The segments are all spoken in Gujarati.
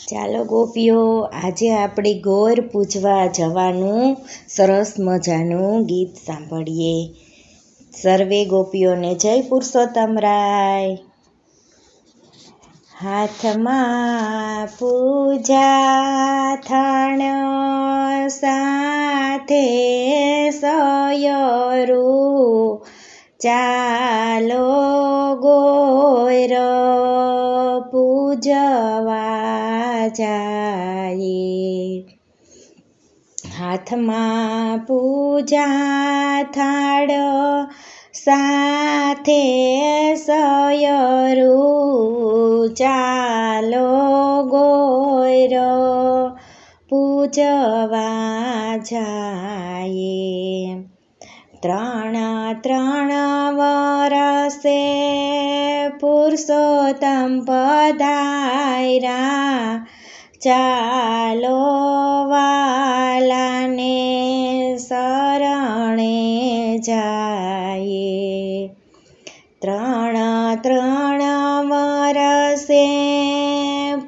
ચાલો ગોપીઓ, આજે આપણે ગોર પૂજવા જવાનું સરસ મજાનું ગીત સાંભળીએ. સર્વે ગોપીઓને જય પુરુષોત્તમ રાય. હાથમાં પૂજા થાણ સાથે સયરું, ચાલો ગોર પૂજવા જાયે. હાથમાં પૂજા થાળ સાથે સયરું, ચાલો ગોર પૂજવા જાયે. ત્રણ વરસે પુરુષોત્તમ પધાર્યા, ચાલો વાલાને શરણે જાયે. ત્રણ વરસે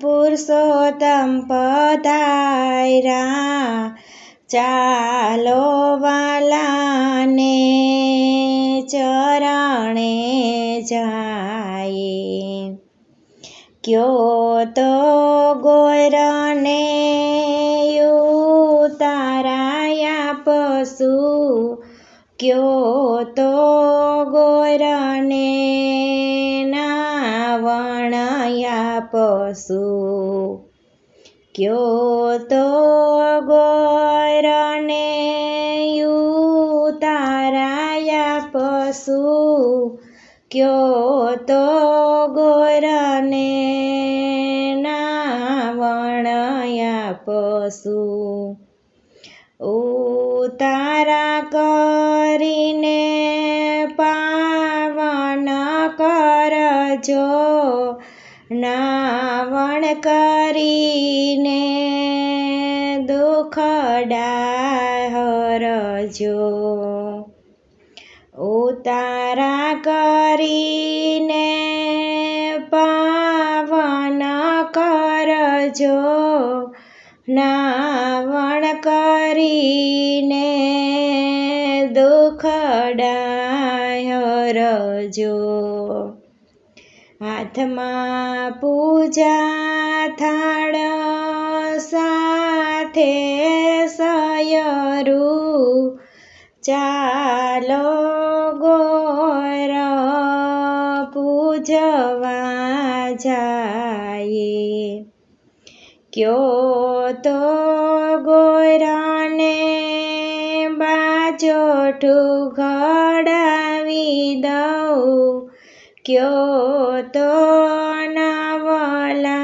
પુરુષોત્તમ પધાર્યા, ચાલો વાલાને ચરણે જાયે. ક્યો તો ગોરને ઉતારાયા પશુ, ક્યો તો ગોરને નાવણયા પશુ, ક્યો તો ગોરને ઉતારાયા પશુ, ક્યો તો ગોરને નાવણયા પશુ. ઉતારા કરીને પાવન કરજો, નાવણ કરીને દુખડા હરજો. ઉતારા કરીને પાવન કરજો, નાવણ કરીને દુખડા હરજો. હાથમાં પૂજા થાળ સાથે સયરું, ચાલો ગોર પૂજવા જાયે. ક્યો તો ગોરને બાજોઠું ઘડાવી દઉં, ક્યો તો નવલા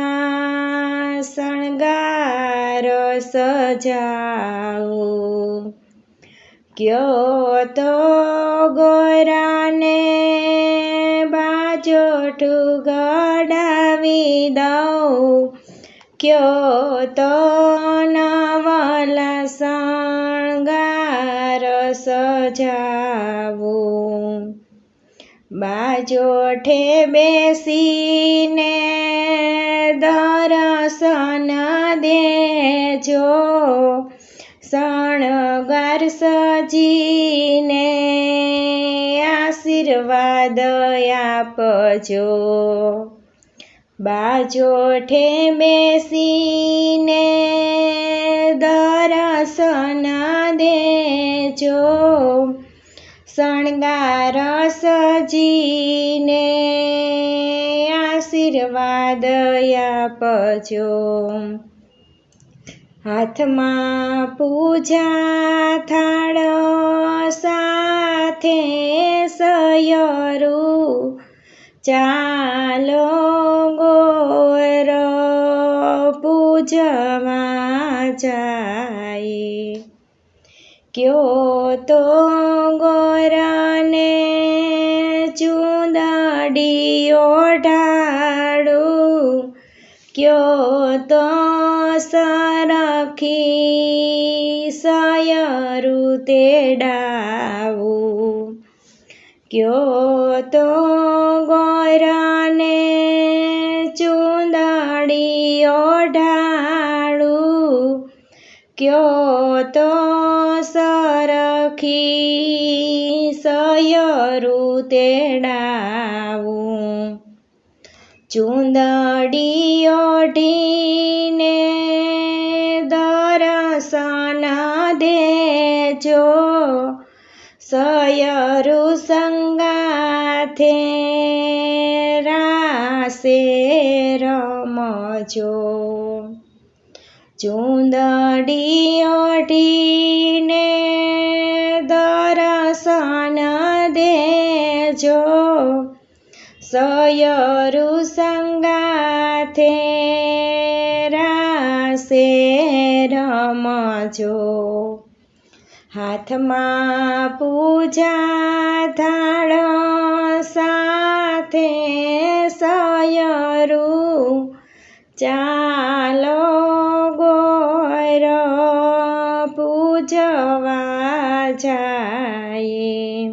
શણગાર સજાવું, ક્યો તો ગોરને બાજોઠું ઘડાવી દઉં, ક્યો તો નવલા શણગાર સજાવું. બાજોઠે બેસીને દર્શન દેજો, શણગાર સજીને આશીર્વાદ આપજો. બાજોઠે બેસીને દર્શન દેજો, શણગાર સજીને આશીર્વાદ આપજો. હાથમાં પૂજા થાળ સાથે સયરું, ચાલો ગોર પૂજવા જાયે. ક્યો તો ગોરને ચૂંદડી ઓઢાડું, ક્યો તો સરખી સયરું તેડાવું, ક્યો તો ગોરને ચૂંદડી ઓઢાડું, ક્યો તો સરખી સયરું તેડાવું, ચૂંદડી ઓઢીને દર્શન દેજો, સયરું સંગાથે રાસે રમજો, ચૂંદડી ઓઢીને દર્શન દેજો, સયરું સંગાથે રાસે રમજો, હાથમાં પૂજા થાળ સાથે સયરું, ચાલો ગોર પૂજવા જાય,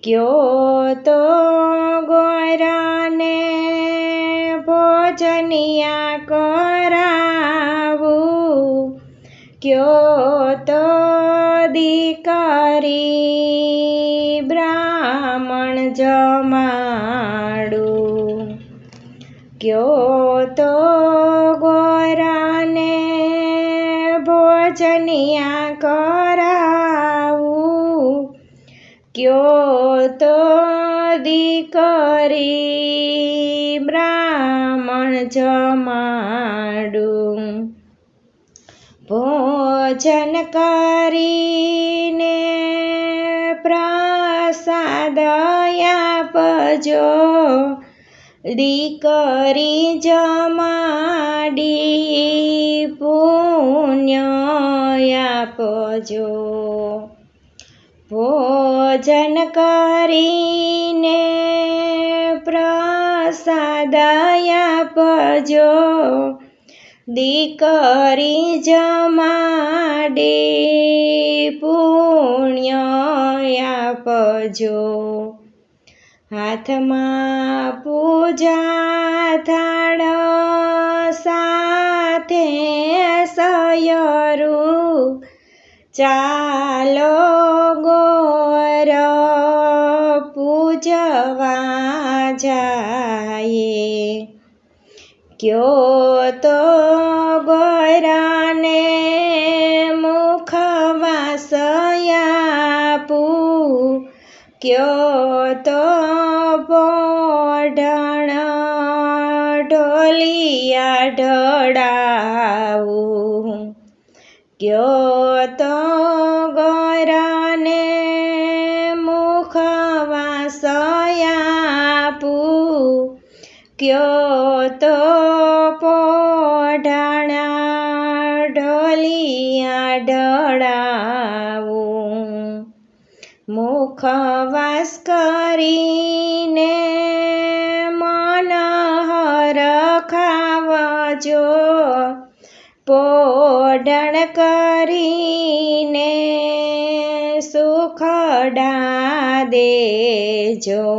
ક્યો તો ગોરને ભોજનિયા કરાવું, ક્યો તો દીકરી બ્રાહ્મણ જમાડું, ક્યો તો ગોરાને ભોજનિયા કરાવું, ક્યો તો દીકરી બ્રાહ્મણ જમાડું, ભોજન કરીને પ્રસાદ આપજો, દીકરી જમાડી પુણ્ય આપજો, ભોજન કરીને પ્રસાદ આપજો, દીકરી જમાડી પુણ્ય આપજો, હાથમાં પૂજા થાળ સાથે સયરું, ચાલો ગોર પૂજવા જાય, ક્યો તો ગોરાને મુખવાસ આપું, ક્યો તો પોઢણ ઢોલિયા ઢળાવું, ક્યો તો ગોરાને મુખવાસ આપું, ક્યો તો પોઢણા ઢોલિયા ઢળાવું, મુખવાસ કરીને મન હરખાવજો, પોઢણ કરીને સુખડા દેજો,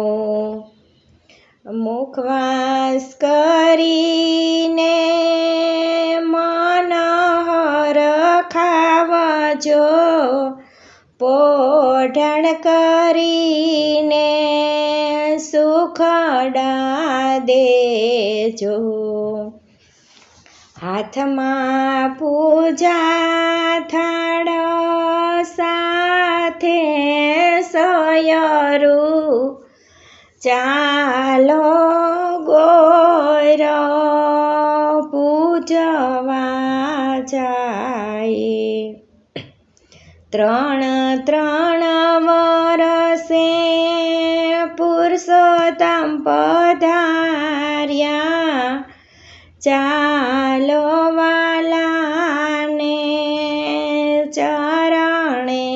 મુખવાસ કરીને મન હરખાવજો, પોઢણ કરીને સુખડા દેજો, હાથમાં પૂજા થાળ સાથે સયરું, ચાલો ગોર પૂજવા જાય, ત્રણ વરસે પુરુષોત્તમ પધાર્યા, ચાલો વાલાને ચરણે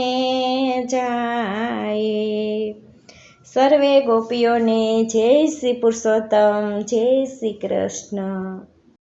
જાય, સર્વે ગોપીઓને જય શ્રી પુરુષોત્તમ, જય શ્રી કૃષ્ણ.